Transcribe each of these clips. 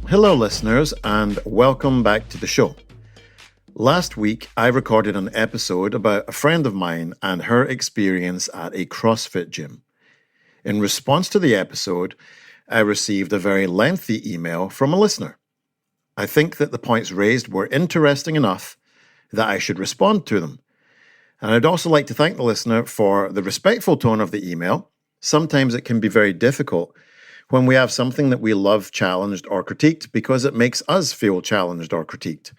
Hello, listeners, and welcome back to the show. Last week, I recorded an episode about a friend of mine and her experience at a CrossFit gym. In response to the episode, I received a very lengthy email from a listener. I think that the points raised were interesting enough that I should respond to them. And I'd also like to thank the listener for the respectful tone of the email. Sometimes it can be very difficult when we have something that we love challenged or critiqued because it makes us feel challenged or critiqued.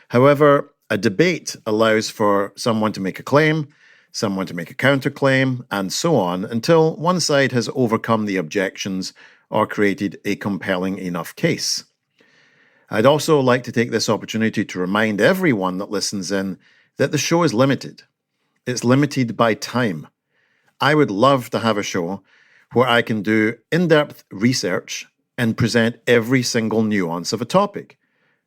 However, a debate allows for someone to make a claim, someone to make a counterclaim, and so on until one side has overcome the objections or created a compelling enough case. I'd also like to take this opportunity to remind everyone that listens in that the show is limited. It's limited by time. I would love to have a show where I can do in-depth research and present every single nuance of a topic.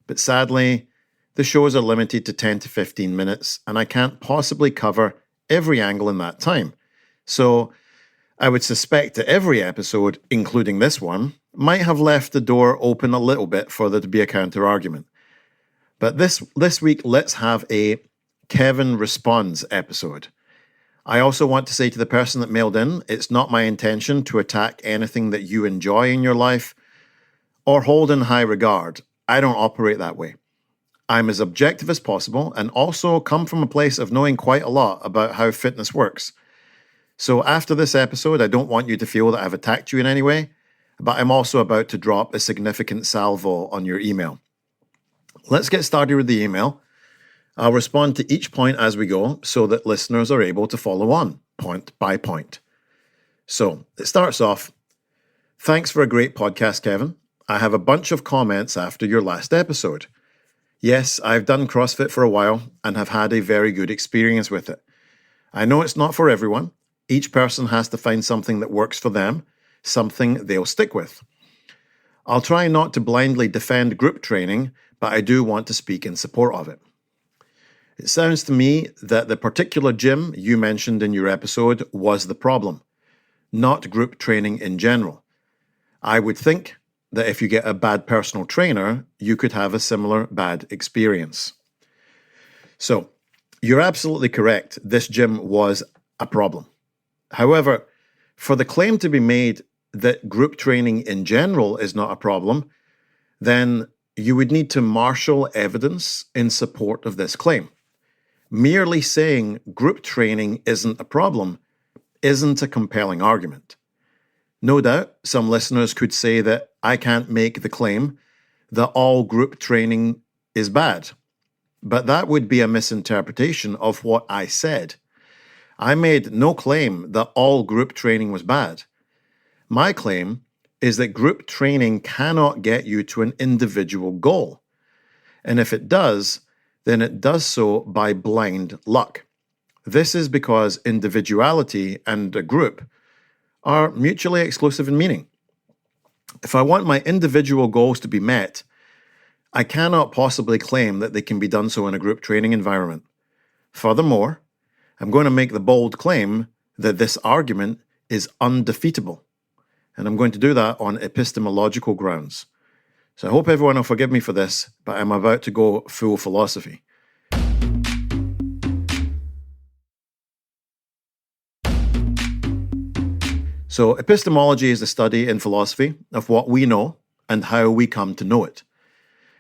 But sadly, the shows are limited to 10 to 15 minutes, and I can't possibly cover every angle in that time. So I would suspect that every episode, including this one, might have left the door open a little bit for there to be a counter-argument. But this week, let's have a Kevin Responds episode. I also want to say to the person that mailed in, it's not my intention to attack anything that you enjoy in your life or hold in high regard. I don't operate that way. I'm as objective as possible and also come from a place of knowing quite a lot about how fitness works. So after this episode, I don't want you to feel that I've attacked you in any way, but I'm also about to drop a significant salvo on your email. Let's get started with the email. I'll respond to each point as we go so that listeners are able to follow on, point by point. So, it starts off, thanks for a great podcast, Kevin. I have a bunch of comments after your last episode. Yes, I've done CrossFit for a while and have had a very good experience with it. I know it's not for everyone. Each person has to find something that works for them, something they'll stick with. I'll try not to blindly defend group training, but I do want to speak in support of it. It sounds to me that the particular gym you mentioned in your episode was the problem, not group training in general. I would think that if you get a bad personal trainer, you could have a similar bad experience. So, you're absolutely correct. This gym was a problem. However, for the claim to be made that group training in general is not a problem, then you would need to marshal evidence in support of this claim. Merely saying group training isn't a problem isn't a compelling argument. No doubt, some listeners could say that I can't make the claim that all group training is bad, but that would be a misinterpretation of what I said. I made no claim that all group training was bad. My claim is that group training cannot get you to an individual goal. And if it does, then it does so by blind luck. This is because individuality and a group are mutually exclusive in meaning. If I want my individual goals to be met, I cannot possibly claim that they can be done so in a group training environment. Furthermore, I'm going to make the bold claim that this argument is undefeatable, and I'm going to do that on epistemological grounds. So I hope everyone will forgive me for this, but I'm about to go full philosophy. So epistemology is the study in philosophy of what we know and how we come to know it.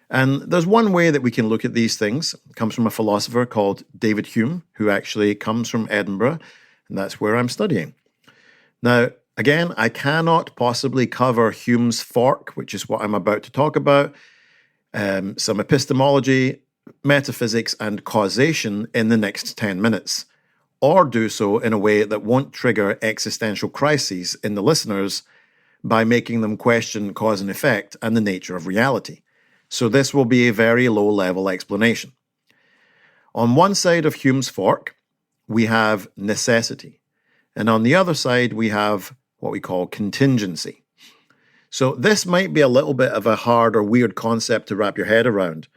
And there's one way that we can look at these things. It comes from a philosopher called David Hume, who actually comes from Edinburgh, and that's where I'm studying. Now, again, I cannot possibly cover Hume's fork, which is what I'm about to talk about, some epistemology, metaphysics, and causation in the next 10 minutes, or do so in a way that won't trigger existential crises in the listeners by making them question cause and effect and the nature of reality. So this will be a very low-level explanation. On one side of Hume's fork, we have necessity, and on the other side, we have what we call contingency. So this might be a little bit of a hard or weird concept to wrap your head around,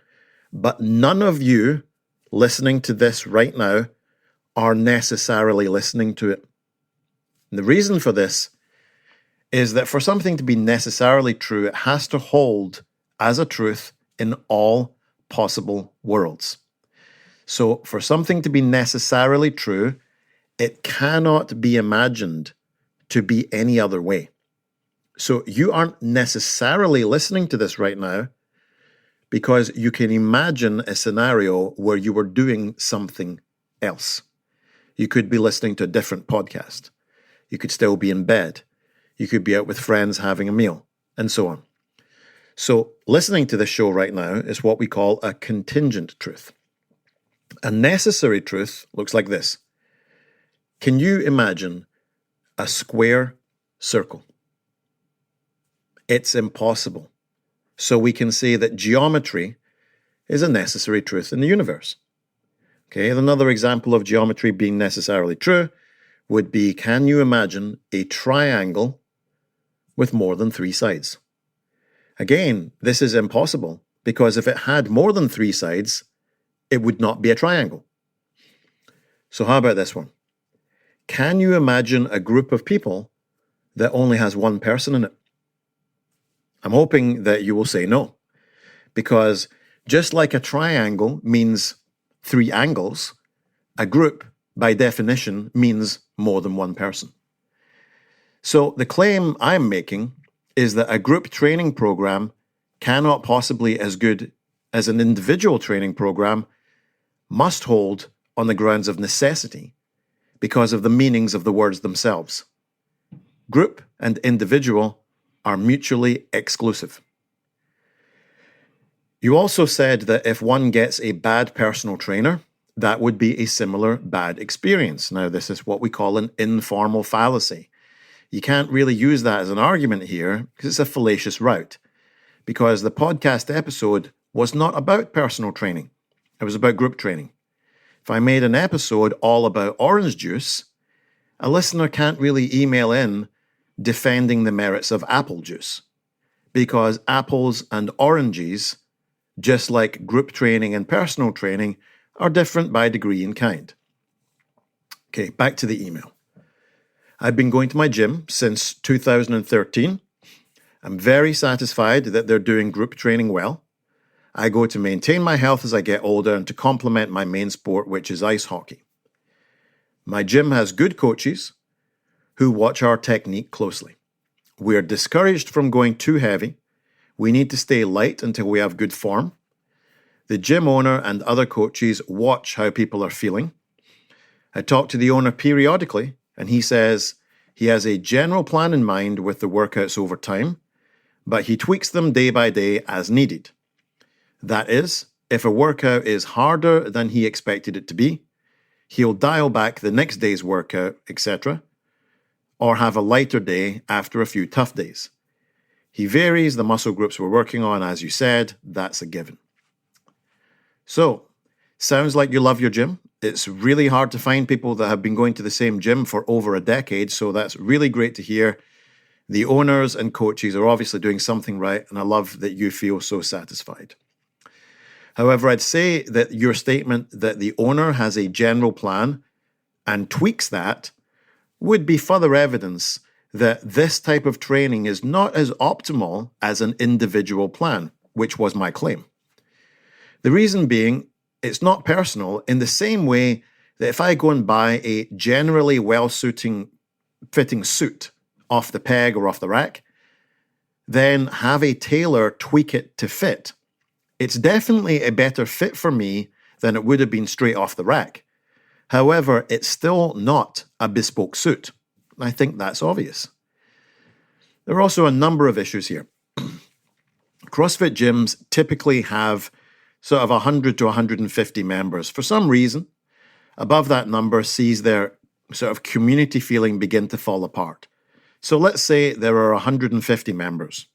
but none of you listening to this right now are necessarily listening to it. And the reason for this is that for something to be necessarily true, it has to hold as a truth in all possible worlds. So for something to be necessarily true, it cannot be imagined to be any other way. So you aren't necessarily listening to this right now because you can imagine a scenario where you were doing something else. You could be listening to a different podcast. You could still be in bed. You could be out with friends having a meal, and so on. So listening to this show right now is what we call a contingent truth. A necessary truth looks like this. Can you imagine a square circle? It's impossible. So we can say that geometry is a necessary truth in the universe. Okay, another example of geometry being necessarily true would be, can you imagine a triangle with more than 3 sides? Again, this is impossible because if it had more than 3 sides, it would not be a triangle. So how about this one? Can you imagine a group of people that only has one person in it? I'm hoping that you will say no, because just like a triangle means 3 angles, a group, by definition, means more than one person. So the claim I'm making is that a group training program cannot possibly as good as an individual training program must hold on the grounds of necessity because of the meanings of the words themselves. Group and individual are mutually exclusive. You also said that if one gets a bad personal trainer, that would be a similar bad experience. Now, this is what we call an informal fallacy. You can't really use that as an argument here because it's a fallacious route, because the podcast episode was not about personal training. It was about group training. If I made an episode all about orange juice, a listener can't really email in defending the merits of apple juice, because apples and oranges, just like group training and personal training, are different by degree and kind. Okay, back to the email. I've been going to my gym since 2013. I'm very satisfied that they're doing group training well. I go to maintain my health as I get older and to complement my main sport, which is ice hockey. My gym has good coaches who watch our technique closely. We are discouraged from going too heavy. We need to stay light until we have good form. The gym owner and other coaches watch how people are feeling. I talk to the owner periodically, and he says he has a general plan in mind with the workouts over time, but he tweaks them day by day as needed. That is, if a workout is harder than he expected it to be, he'll dial back the next day's workout, etc., or have a lighter day after a few tough days. He varies the muscle groups we're working on, as you said, that's a given. So, sounds like you love your gym. It's really hard to find people that have been going to the same gym for over a decade, so that's really great to hear. The owners and coaches are obviously doing something right, and I love that you feel so satisfied. However, I'd say that your statement that the owner has a general plan and tweaks that would be further evidence that this type of training is not as optimal as an individual plan, which was my claim. The reason being, it's not personal in the same way that if I go and buy a generally well-fitting suit off the peg or off the rack, then have a tailor tweak it to fit. It's definitely a better fit for me than it would have been straight off the rack. However, it's still not a bespoke suit. I think that's obvious. There are also a number of issues here. CrossFit gyms typically have sort of 100 to 150 members. For some reason, above that number sees their sort of community feeling begin to fall apart. So let's say there are 150 members.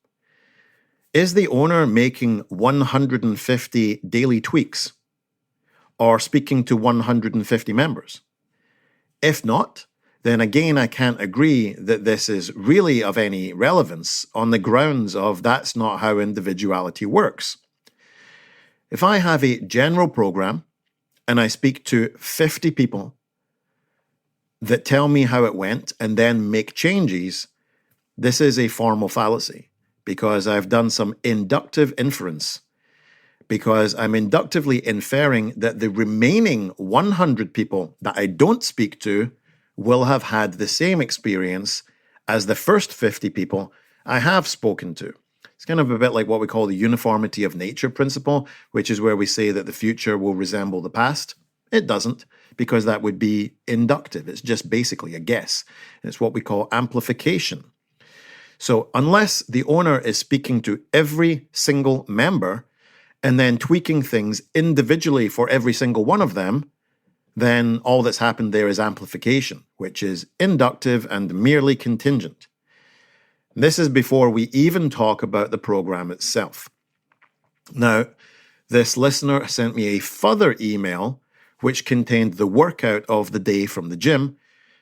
Is the owner making 150 daily tweaks or speaking to 150 members? If not, then again, I can't agree that this is really of any relevance on the grounds of that's not how individuality works. If I have a general program and I speak to 50 people that tell me how it went and then make changes, this is a formal fallacy because I've done some inductive inference, because I'm inductively inferring that the remaining 100 people that I don't speak to will have had the same experience as the first 50 people I have spoken to. It's kind of a bit like what we call the uniformity of nature principle, which is where we say that the future will resemble the past. It doesn't, because that would be inductive. It's just basically a guess. It's what we call amplification. So unless the owner is speaking to every single member and then tweaking things individually for every single one of them, then all that's happened there is amplification, which is inductive and merely contingent. This is before we even talk about the program itself. Now, this listener sent me a further email which contained the workout of the day from the gym.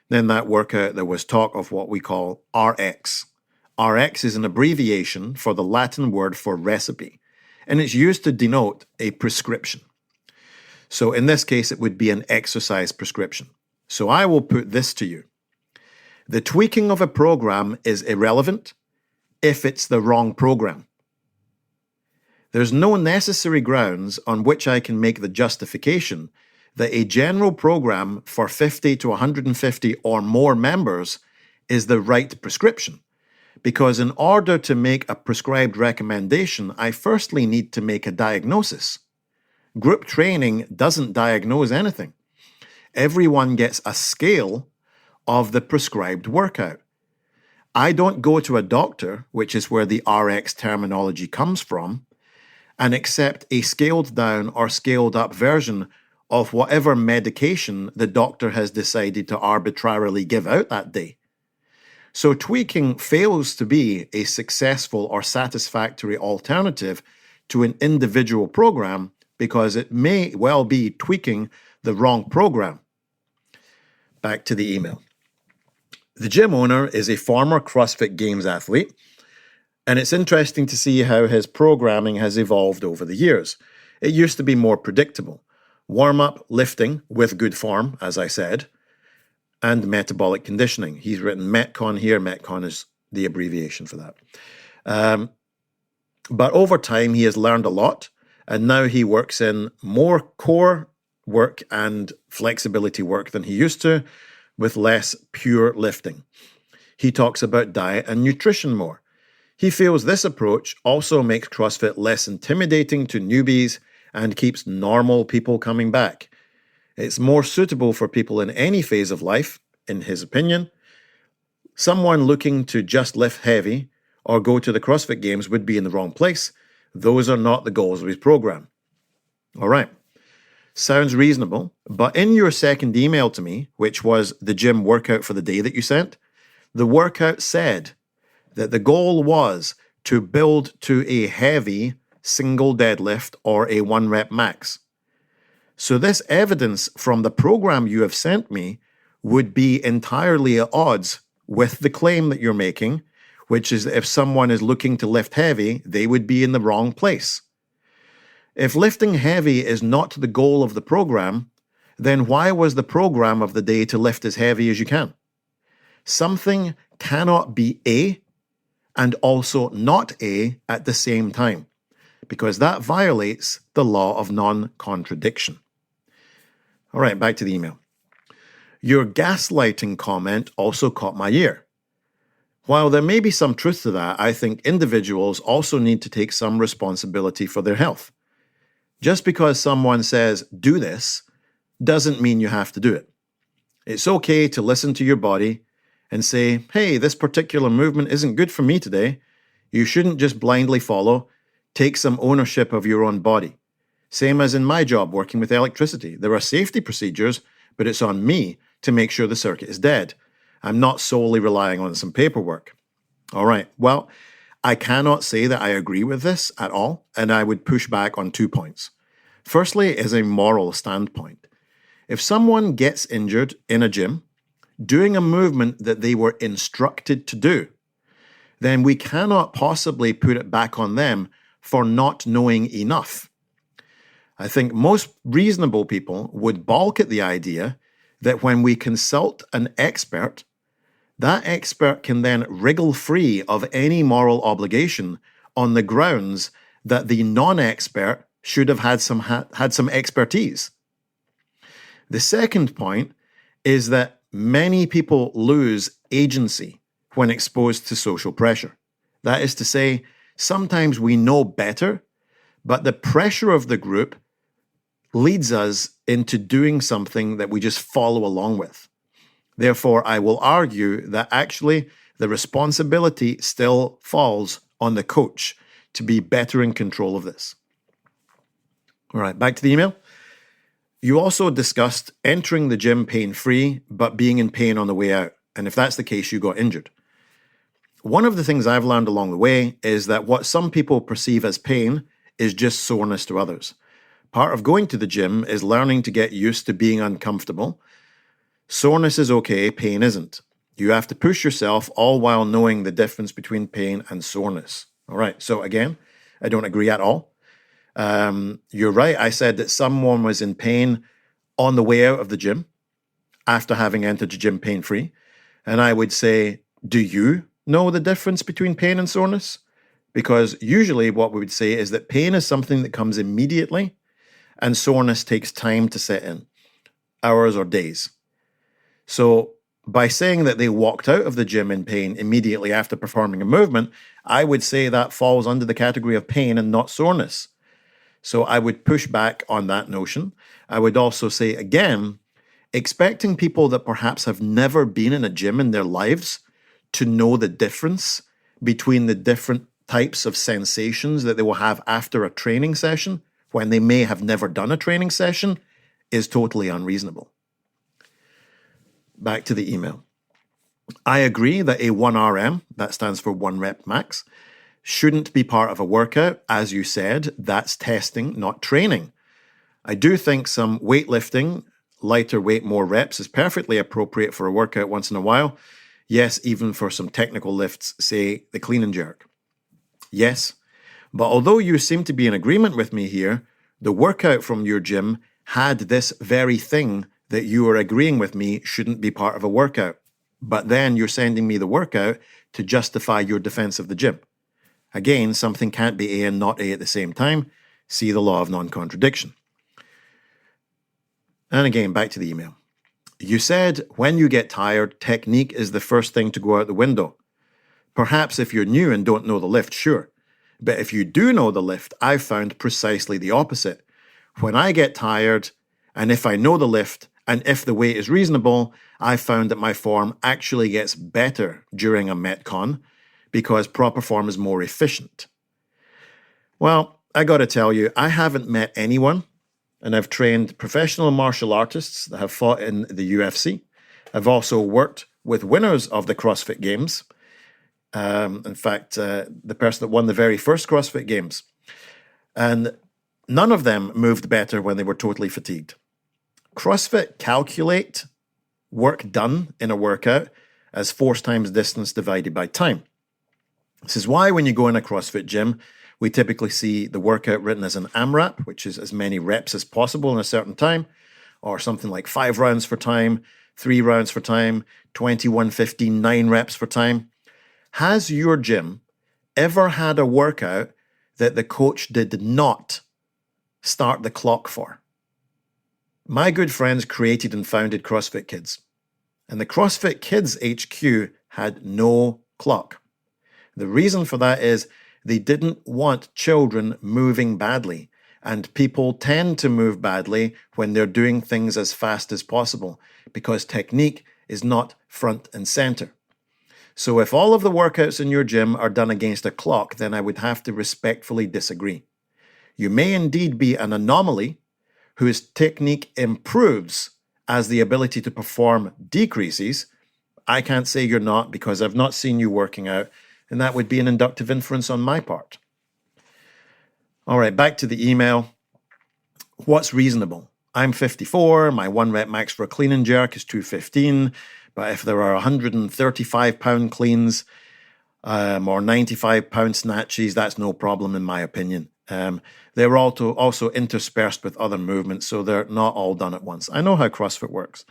Then that workout, there was talk of what we call RX. RX is an abbreviation for the Latin word for recipe, and it's used to denote a prescription. So in this case, it would be an exercise prescription. So I will put this to you. The tweaking of a program is irrelevant if it's the wrong program. There's no necessary grounds on which I can make the justification that a general program for 50 to 150 or more members is the right prescription. Because in order to make a prescribed recommendation, I firstly need to make a diagnosis. Group training doesn't diagnose anything. Everyone gets a scale of the prescribed workout. I don't go to a doctor, which is where the RX terminology comes from, and accept a scaled down or scaled up version of whatever medication the doctor has decided to arbitrarily give out that day. So tweaking fails to be a successful or satisfactory alternative to an individual program because it may well be tweaking the wrong program. Back to the email. The gym owner is a former CrossFit Games athlete, and it's interesting to see how his programming has evolved over the years. It used to be more predictable. Warm-up, lifting with good form, as I said, and metabolic conditioning. He's written Metcon here. Metcon is the abbreviation for that. But over time, he has learned a lot, and now he works in more core work and flexibility work than he used to, with less pure lifting. He talks about diet and nutrition more. He feels this approach also makes CrossFit less intimidating to newbies and keeps normal people coming back. It's more suitable for people in any phase of life, in his opinion. Someone looking to just lift heavy or go to the CrossFit Games would be in the wrong place. Those are not the goals of his program. All right. Sounds reasonable, but in your second email to me, which was the gym workout for the day that you sent, the workout said that the goal was to build to a heavy single deadlift or a 1-rep max. So this evidence from the program you have sent me would be entirely at odds with the claim that you're making, which is that if someone is looking to lift heavy, they would be in the wrong place. If lifting heavy is not the goal of the program, then why was the program of the day to lift as heavy as you can? Something cannot be A and also not A at the same time, because that violates the law of non-contradiction. All right, back to the email. Your gaslighting comment also caught my ear. While there may be some truth to that, I think individuals also need to take some responsibility for their health. Just because someone says, do this, doesn't mean you have to do it. It's okay to listen to your body and say, hey, this particular movement isn't good for me today. You shouldn't just blindly follow. Take some ownership of your own body. Same as in my job working with electricity. There are safety procedures, but it's on me to make sure the circuit is dead. I'm not solely relying on some paperwork. All right, well, I cannot say that I agree with this at all, and I would push back on 2 points. Firstly, is a moral standpoint. If someone gets injured in a gym, doing a movement that they were instructed to do, then we cannot possibly put it back on them for not knowing enough. I think most reasonable people would balk at the idea that when we consult an expert, that expert can then wriggle free of any moral obligation on the grounds that the non-expert should have had some expertise. The second point is that many people lose agency when exposed to social pressure. That is to say, sometimes we know better, but the pressure of the group leads us into doing something that we just follow along with. Therefore, I will argue that actually the responsibility still falls on the coach to be better in control of this. All right, back to the email. You also discussed entering the gym pain-free, but being in pain on the way out. And if that's the case, you got injured. One of the things I've learned along the way is that what some people perceive as pain is just soreness to others. Part of going to the gym is learning to get used to being uncomfortable. Soreness is okay, pain isn't. You have to push yourself all while knowing the difference between pain and soreness. All right, so again, I don't agree at all. You're right, I said that someone was in pain on the way out of the gym after having entered the gym pain-free. And I would say, do you know the difference between pain and soreness? Because usually what we would say is that pain is something that comes immediately and soreness takes time to set in, hours or days. So by saying that they walked out of the gym in pain immediately after performing a movement, I would say that falls under the category of pain and not soreness. So I would push back on that notion. I would also say, again, expecting people that perhaps have never been in a gym in their lives to know the difference between the different types of sensations that they will have after a training session when they may have never done a training session is totally unreasonable. Back to the email. I agree that a 1RM, that stands for 1 rep max, shouldn't be part of a workout. As you said, that's testing, not training. I do think some weightlifting, lighter weight, more reps, is perfectly appropriate for a workout once in a while. Yes, even for some technical lifts, say the clean and jerk. Yes, but although you seem to be in agreement with me here, the workout from your gym had this very thing that you are agreeing with me shouldn't be part of a workout. But then you're sending me the workout to justify your defense of the gym. Again, something can't be A and not A at the same time. See the law of non-contradiction. And again, back to the email. You said when you get tired, technique is the first thing to go out the window. Perhaps if you're new and don't know the lift, sure. But if you do know the lift, I've found precisely the opposite. When I get tired, and if I know the lift, and if the weight is reasonable, I've found that my form actually gets better during a Metcon because proper form is more efficient. Well, I gotta tell you, I haven't met anyone, and I've trained professional martial artists that have fought in the UFC. I've also worked with winners of the CrossFit Games. In fact, the person that won the very first CrossFit Games. And none of them moved better when they were totally fatigued. CrossFit calculate work done in a workout as force times distance divided by time. This is why when you go in a CrossFit gym, we typically see the workout written as an AMRAP, which is as many reps as possible in a certain time, or something like 5 rounds for time, 3 rounds for time, 21, 15, 9 reps for time. Has your gym ever had a workout that the coach did not start the clock for? My good friends created and founded CrossFit Kids, and the CrossFit Kids HQ had no clock. The reason for that is they didn't want children moving badly, and people tend to move badly when they're doing things as fast as possible because technique is not front and center. So if all of the workouts in your gym are done against a clock, then I would have to respectfully disagree. You may indeed be an anomaly whose technique improves as the ability to perform decreases. I can't say you're not because I've not seen you working out, and that would be an inductive inference on my part. All right, back to the email. What's reasonable? I'm 54, my 1 rep max for a clean and jerk is 215, but if there are 135-pound cleans or 95-pound snatches, that's no problem in my opinion. They're also interspersed with other movements, so they're not all done at once. I know how CrossFit works.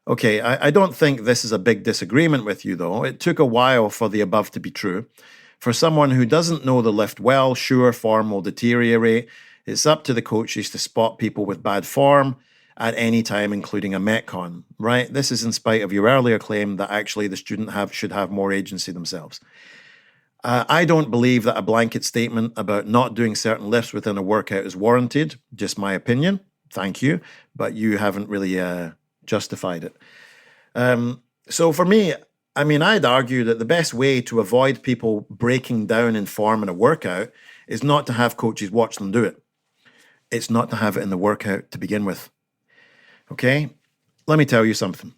Okay, I don't think this is a big disagreement with you, though. It took a while for the above to be true. For someone who doesn't know the lift well, sure, form will deteriorate. It's up to the coaches to spot people with bad form at any time, including a Metcon, right? This is in spite of your earlier claim that actually the student should have more agency themselves. I don't believe that a blanket statement about not doing certain lifts within a workout is warranted. Just my opinion. Thank you. But you haven't really justified it. So for me, I'd argue that the best way to avoid people breaking down in form in a workout is not to have coaches watch them do it. It's not to have it in the workout to begin with. Okay? Let me tell you something.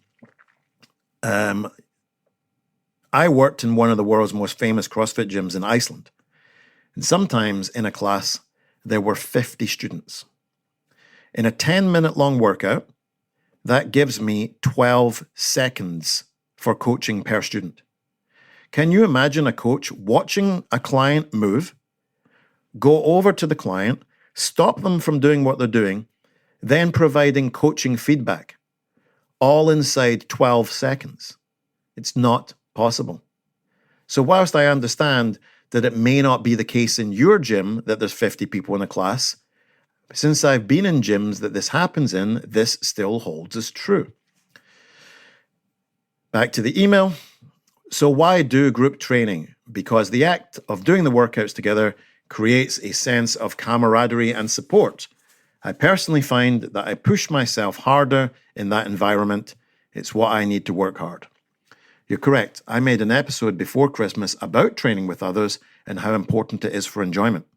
I worked in one of the world's most famous CrossFit gyms in Iceland. And sometimes in a class, there were 50 students. In a 10-minute long workout, that gives me 12 seconds for coaching per student. Can you imagine a coach watching a client move, go over to the client, stop them from doing what they're doing, then providing coaching feedback, all inside 12 seconds? It's not possible. So whilst I understand that it may not be the case in your gym that there's 50 people in a class, since I've been in gyms that this happens in, this still holds as true. Back to the email. So why do group training? Because the act of doing the workouts together creates a sense of camaraderie and support. I personally find that I push myself harder in that environment. It's what I need to work hard. You're correct. I made an episode before Christmas about training with others and how important it is for enjoyment.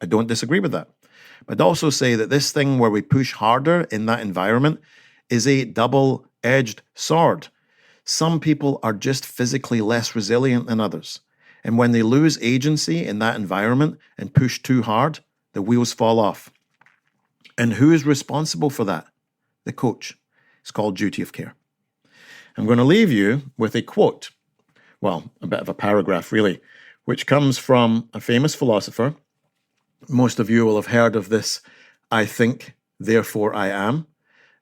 I don't disagree with that. But also say that this thing where we push harder in that environment is a double-edged sword. Some people are just physically less resilient than others. And when they lose agency in that environment and push too hard, the wheels fall off. And who is responsible for that? The coach. It's called duty of care. I'm going to leave you with a quote, well, a bit of a paragraph really, which comes from a famous philosopher. Most of you will have heard of this, I think, therefore I am,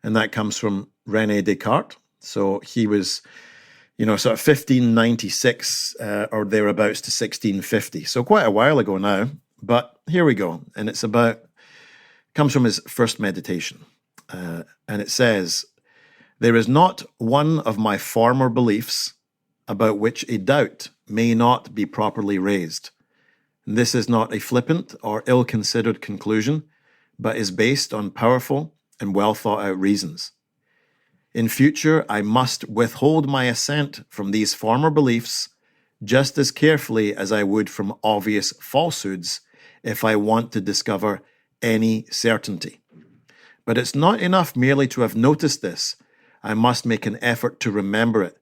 and that comes from René Descartes. So he was, sort of 1596 or thereabouts to 1650, so quite a while ago now, but here we go, and comes from his first meditation, and it says, "There is not one of my former beliefs about which a doubt may not be properly raised. And this is not a flippant or ill-considered conclusion, but is based on powerful and well-thought-out reasons. In future, I must withhold my assent from these former beliefs just as carefully as I would from obvious falsehoods if I want to discover any certainty. But it's not enough merely to have noticed this. I must make an effort to remember it.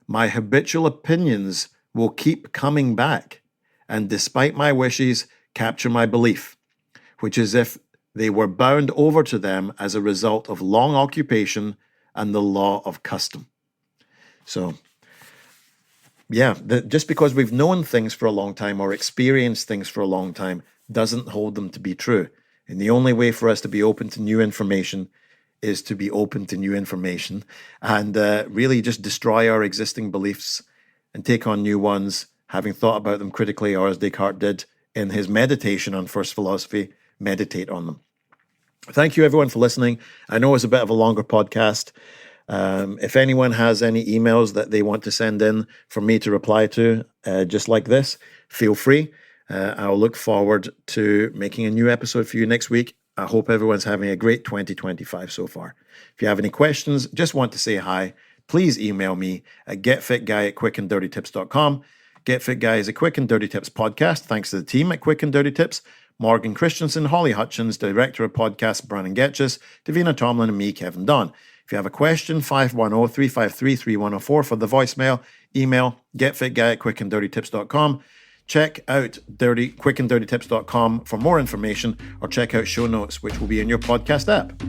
My habitual opinions will keep coming back, and despite my wishes, capture my belief, which is if they were bound over to them as a result of long occupation and the law of custom." So, just because we've known things for a long time or experienced things for a long time doesn't hold them to be true. And the only way for us to be open to new information is to be open to new information and really just destroy our existing beliefs and take on new ones, having thought about them critically, or as Descartes did in his meditation on first philosophy, meditate on them. Thank you, everyone, for listening. I know it's a bit of a longer podcast. If anyone has any emails that they want to send in for me to reply to, just like this, feel free. I'll look forward to making a new episode for you next week. I hope everyone's having a great 2025 so far. If you have any questions, just want to say hi, please email me at getfitguy@quickanddirtytips.com. Get Fit Guy is a Quick and Dirty Tips podcast, thanks to the team at Quick and Dirty Tips, Morgan Christensen, Holly Hutchins, Director of Podcasts, Brandon Getches, Davina Tomlin, and me, Kevin Dunn. If you have a question, 510-353-3104 for the voicemail, email getfitguy@quickanddirtytips.com. Check out quickanddirtytips.com for more information, or check out show notes, which will be in your podcast app.